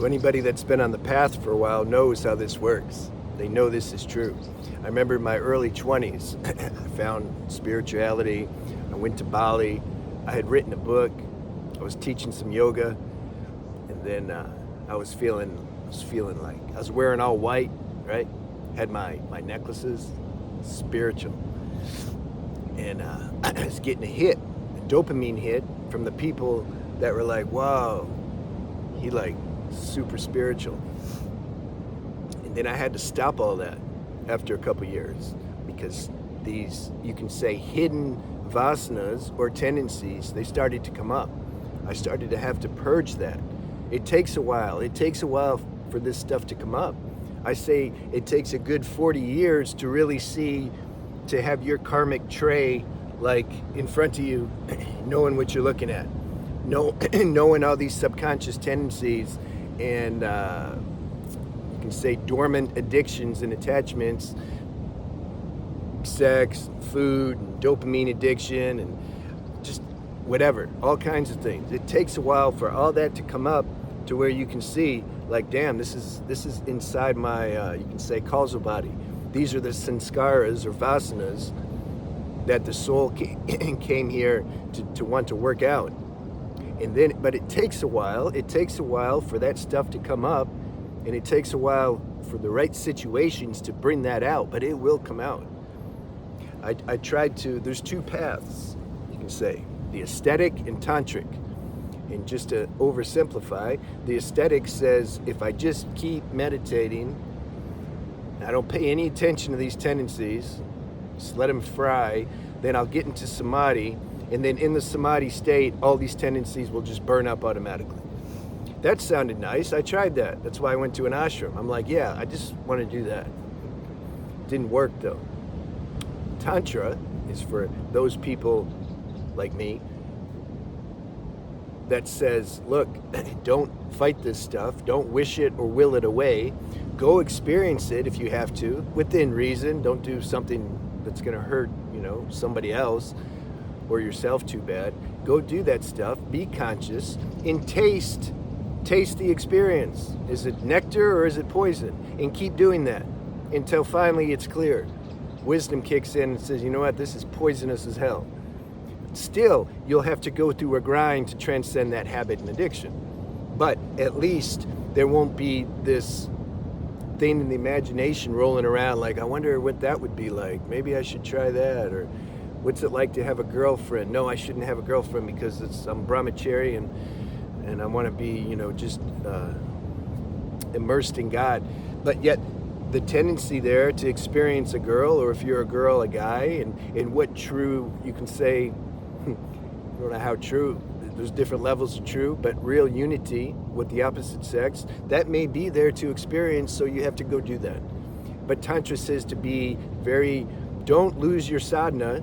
Anybody that's been on the path for a while knows how this works. They know this is true. I remember in my early 20s, I found spirituality. I went to Bali. I had written a book. I was teaching some yoga. And then I was feeling like I was wearing all white, right? Had my necklaces, spiritual. And I was getting a dopamine hit from the people that were like, wow, he like super spiritual. And then I had to stop all that after a couple years because these, you can say, hidden vasanas or tendencies, they started to come up. I started to have to purge that. It takes a while. It takes a while for this stuff to come up. I say it takes a good 40 years to really see, to have your karmic tray like in front of you, knowing what you're looking at, knowing all these subconscious tendencies and you can say dormant addictions and attachments, sex, food, and dopamine addiction, and just whatever, all kinds of things. It takes a while for all that to come up to where you can see, like, damn, this is inside my, you can say, causal body. These are the sanskaras or vasanas that the soul came here to want to work out. And then, but it takes a while. It takes a while for that stuff to come up, and it takes a while for the right situations to bring that out, but it will come out. I tried to, there's two paths, you can say, the aesthetic and tantric. And just to oversimplify, the aesthetic says if I just keep meditating, I don't pay any attention to these tendencies, just let them fry, then I'll get into samadhi, and then in the samadhi state, all these tendencies will just burn up automatically. That sounded nice. I tried that. That's why I went to an ashram. I'm like, yeah, I just want to do that. Didn't work though. Tantra is for those people like me that says, look, don't fight this stuff. Don't wish it or will it away. Go experience it if you have to, within reason. Don't do something that's going to hurt, somebody else or yourself too bad. Go do that stuff. Be conscious and taste the experience. Is it nectar or is it poison? And keep doing that until finally it's clear. Wisdom kicks in and says, you know what, this is poisonous as hell. Still, you'll have to go through a grind to transcend that habit and addiction. But at least there won't be this thing in the imagination rolling around like, I wonder what that would be like. Maybe I should try that. Or what's it like to have a girlfriend? No, I shouldn't have a girlfriend because I'm brahmachari and I want to be, just immersed in God. But yet the tendency there to experience a girl, or if you're a girl, a guy, and what true, you can say, I don't know how true, there's different levels of true, but real unity with the opposite sex, that may be there to experience, so you have to go do that. But Tantra says to be don't lose your sadhana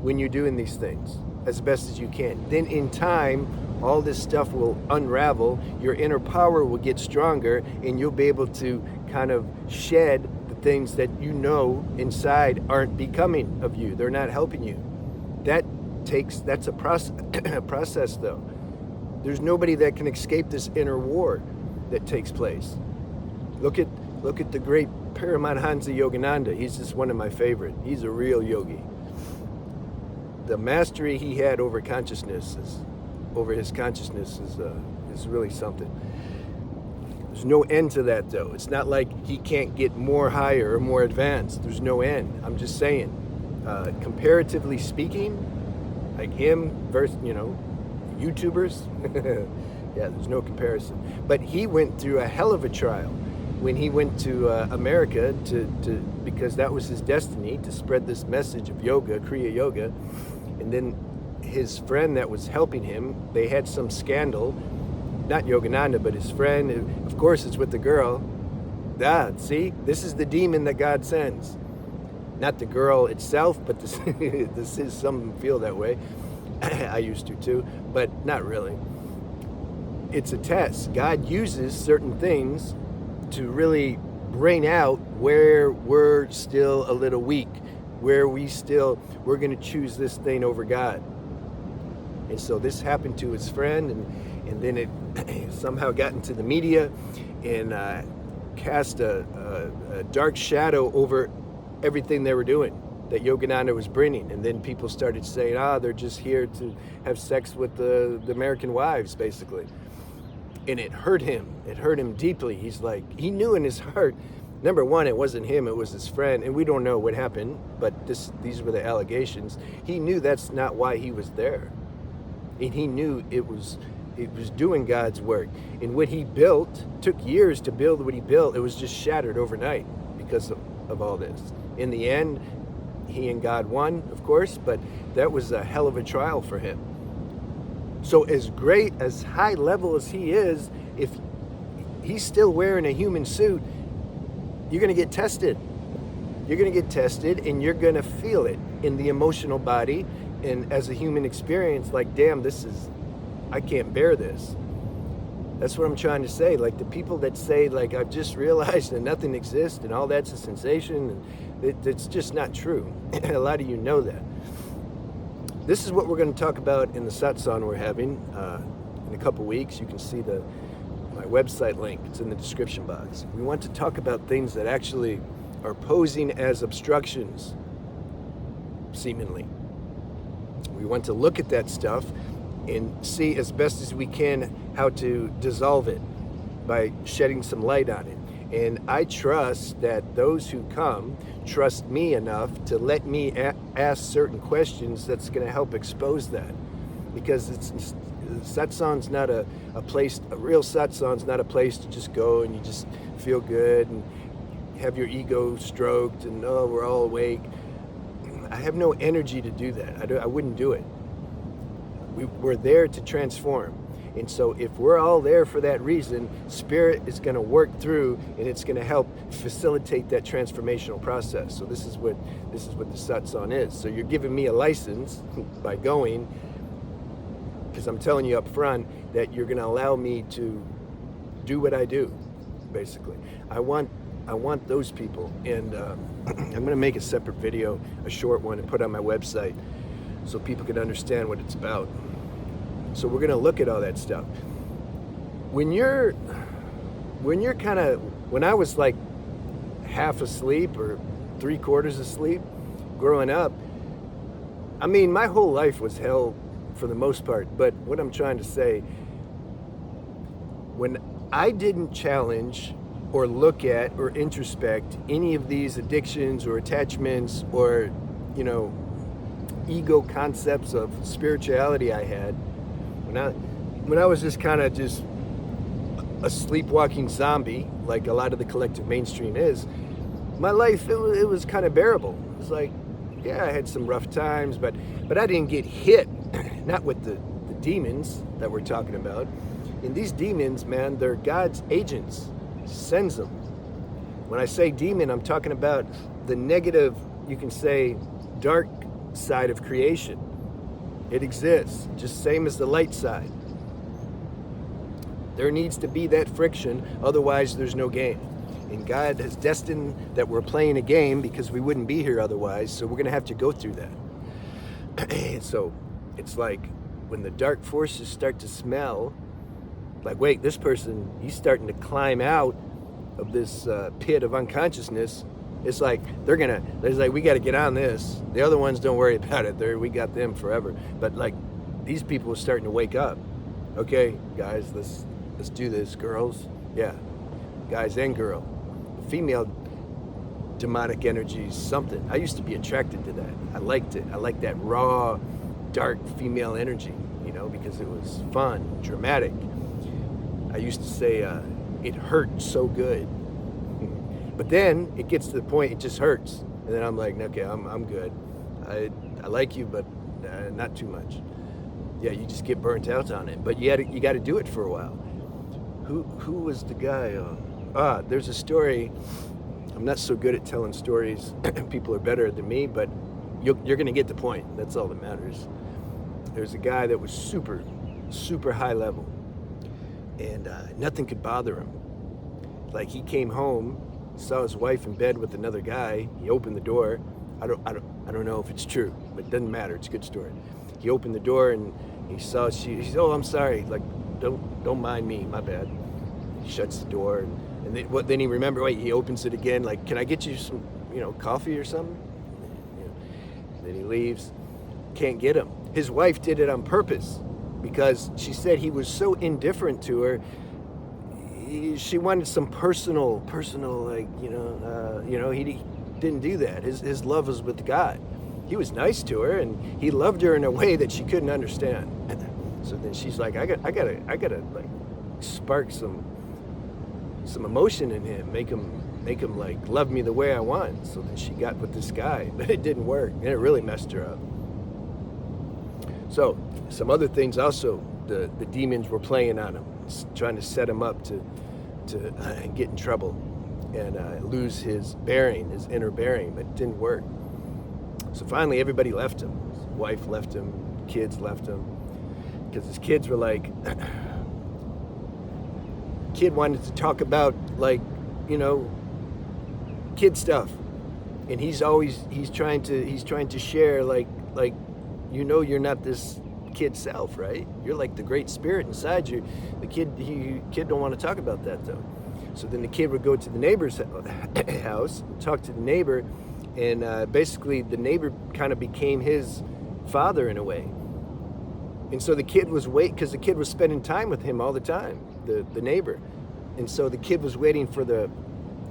when you're doing these things as best as you can. Then in time, all this stuff will unravel, your inner power will get stronger, and you'll be able to kind of shed the things that inside aren't becoming of you. They're not helping you. That's a process though. There's nobody that can escape this inner war that takes place. Look at the great Paramahansa Yogananda. He's just one of my favorite. He's a real yogi. The mastery he had over his consciousness is really something. There's no end to that though. It's not like he can't get more higher or more advanced. There's no end. I'm just saying, comparatively speaking, like him versus, YouTubers, yeah, there's no comparison. But he went through a hell of a trial when he went to America because that was his destiny, to spread this message of yoga, Kriya Yoga. And then his friend that was helping him, they had some scandal, not Yogananda, but his friend, of course it's with the girl. See, this is the demon that God sends. Not the girl itself, but this is, some feel that way. I used to too, but not really. It's a test. God uses certain things to really bring out where we're still a little weak, where we're going to choose this thing over God. And so this happened to his friend, and then it somehow got into the media and cast a dark shadow over everything they were doing that Yogananda was bringing. And then people started saying, they're just here to have sex with the American wives, basically. And it hurt him. It hurt him deeply. He's like, he knew in his heart, number one, it wasn't him, it was his friend. And we don't know what happened, but these were the allegations. He knew that's not why he was there. And he knew it was doing God's work. And what he built, took years to build what he built. It was just shattered overnight because of all this. In the end, he and God won, of course, but that was a hell of a trial for him. So as great, as high level as he is, if he's still wearing a human suit, you're going to get tested. You're going to get tested, and you're going to feel it in the emotional body and as a human experience, like, damn, I can't bear this. That's what I'm trying to say. Like, the people that say, like, I've just realized that nothing exists and all that's a sensation, it's just not true. A lot of you know that. This is what we're going to talk about in the satsang we're having in a couple weeks. You can see my website link. It's in the description box. We want to talk about things that actually are posing as obstructions, seemingly. We want to look at that stuff and see as best as we can how to dissolve it by shedding some light on it. And I trust that those who come trust me enough to let me ask certain questions that's going to help expose that. Because satsang's not a place, a real satsang's not a place to just go and you just feel good and have your ego stroked and, we're all awake. I have no energy to do that. I wouldn't do it. We're there to transform. And so if we're all there for that reason, Spirit is going to work through and it's going to help facilitate that transformational process. So this is what the satsang is. So you're giving me a license by going, because I'm telling you up front that you're going to allow me to do what I do, basically. I want those people, and I'm going to make a separate video, a short one, and put on my website so people can understand what it's about. So we're going to look at all that stuff. When I was like half asleep or 3/4 asleep growing up, I mean, my whole life was hell for the most part. But what I'm trying to say, when I didn't challenge or look at or introspect any of these addictions or attachments or, ego concepts of spirituality I had, when I was just kind of just a sleepwalking zombie, like a lot of the collective mainstream is, my life, it was kind of bearable. It was like, yeah, I had some rough times, but I didn't get hit, not with the demons that we're talking about. And these demons, man, they're God's agents. He sends them. When I say demon, I'm talking about the negative, you can say, dark side of creation. It exists, just same as the light side. There needs to be that friction, otherwise there's no game. And God has destined that we're playing a game because we wouldn't be here otherwise, so we're going to have to go through that. So it's like when the dark forces start to smell, like, wait, this person, he's starting to climb out of this pit of unconsciousness. It's like we got to get on this. The other ones, don't worry about it. We got them forever. But like, these people are starting to wake up. Okay, guys, let's do this. Girls, yeah, guys and girl. Female demonic energy is something. I used to be attracted to that. I liked it. I liked that raw, dark female energy, because it was fun, dramatic. I used to say it hurt so good. But then it gets to the point it just hurts, and then I'm like, okay, I'm good. I like you, but not too much. Yeah, you just get burnt out on it. But you got to do it for a while. Who was the guy? There's a story. I'm not so good at telling stories. People are better than me, but you're going to get the point. That's all that matters. There's a guy that was super, super high level, and nothing could bother him. Like, he came home, saw his wife in bed with another guy. He opened the door. I don't know if it's true, but it doesn't matter. It's a good story. He opened the door and he saw she said, "Oh, I'm sorry. Like, don't mind me, my bad. He shuts the door, and then he remember. Wait, he opens it again. Like, can I get you some, coffee or something? Then he leaves. Can't get him. His wife did it on purpose because she said he was so indifferent to her. She wanted some personal, like, he didn't do that. His love was with God. He was nice to her, and he loved her in a way that she couldn't understand. So then she's like, I gotta like spark some emotion in him, make him like love me the way I want. So then she got with this guy, but it didn't work, and it really messed her up. So some other things also, the demons were playing on him, trying to set him up to get in trouble and lose his bearing, his inner bearing, but it didn't work. So finally everybody left him. His wife left him, kids left him, because his kids were like, kid wanted to talk about, like, kid stuff, and he's trying to share like you're not this kid self, right? You're like the great spirit inside you. The kid don't want to talk about that though. So then the kid would go to the neighbor's house, talk to the neighbor, and basically the neighbor kind of became his father in a way. And so the kid was because the kid was spending time with him all the time, the neighbor. And so the kid was waiting for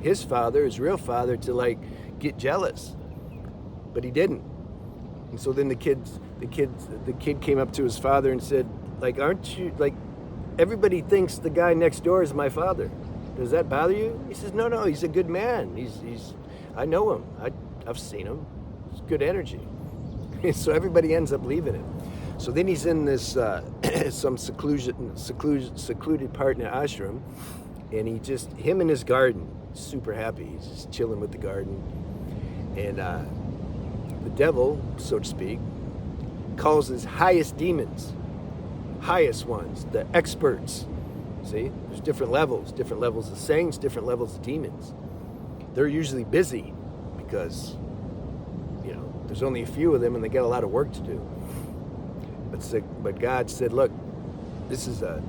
his father, his real father, to like get jealous, but he didn't. And so then the kid came up to his father and said, like, aren't you, like, everybody thinks the guy next door is my father. Does that bother you? He says, no, he's a good man. I know him. I've seen him. It's good energy. So everybody ends up leaving him. So then he's in this some secluded part in the ashram, and him in his garden, super happy. He's just chilling with the garden, and the devil, so to speak, calls his highest demons, highest ones, the experts. See, there's different levels of saints, different levels of demons. They're usually busy because, there's only a few of them and they got a lot of work to do. But God said, look, this is a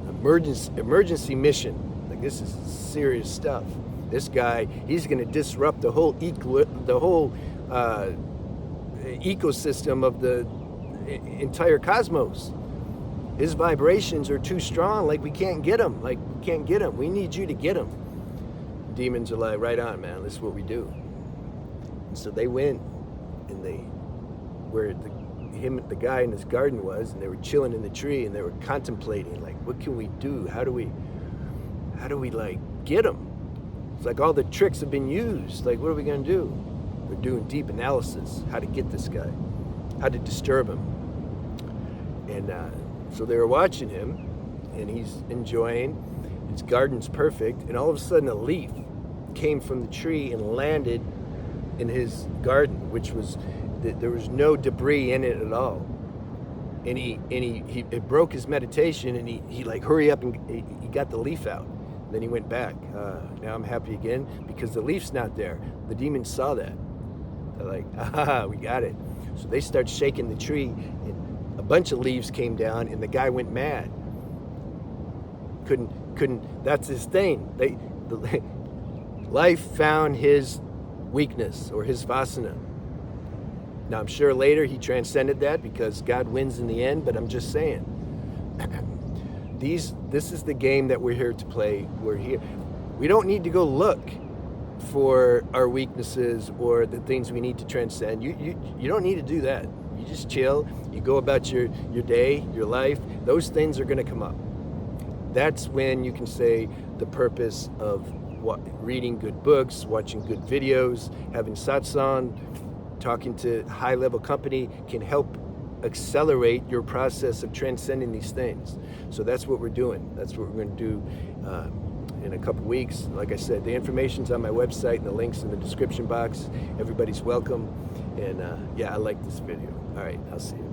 emergency mission. Like, this is serious stuff. This guy, he's going to disrupt the whole ecosystem of the entire cosmos. His vibrations are too strong. Like, we can't get him. We need you to get him. Demons are like, right on, man. This is what we do. And so they went, and where the guy in his garden was, and they were chilling in the tree, and they were contemplating, like, what can we do? How do we like get him? It's like all the tricks have been used. Like, what are we gonna do? We're doing deep analysis, how to get this guy, how to disturb him. And so they were watching him, and he's enjoying. His garden's perfect, and all of a sudden a leaf came from the tree and landed in his garden, which was, there was no debris in it at all. And it broke his meditation, and he like hurry up and he got the leaf out. Then he went back. Now I'm happy again because the leaf's not there. The demons saw that. They're like, we got it. So they start shaking the tree, and a bunch of leaves came down, and the guy went mad. Couldn't. That's his thing. Life found his weakness or his vasana. Now I'm sure later he transcended that because God wins in the end. But I'm just saying, this is the game that we're here to play. We're here. We don't need to go look for our weaknesses or the things we need to transcend. You don't need to do that. You just chill. You go about your day, your life. Those things are going to come up. That's when you can say the purpose of reading good books, watching good videos, having satsang, talking to high-level company can help accelerate your process of transcending these things. So that's what we're doing. That's what we're going to do in a couple weeks. Like I said, the information's on my website and the link's in the description box. Everybody's welcome. And yeah, I like this video. All right, I'll see you.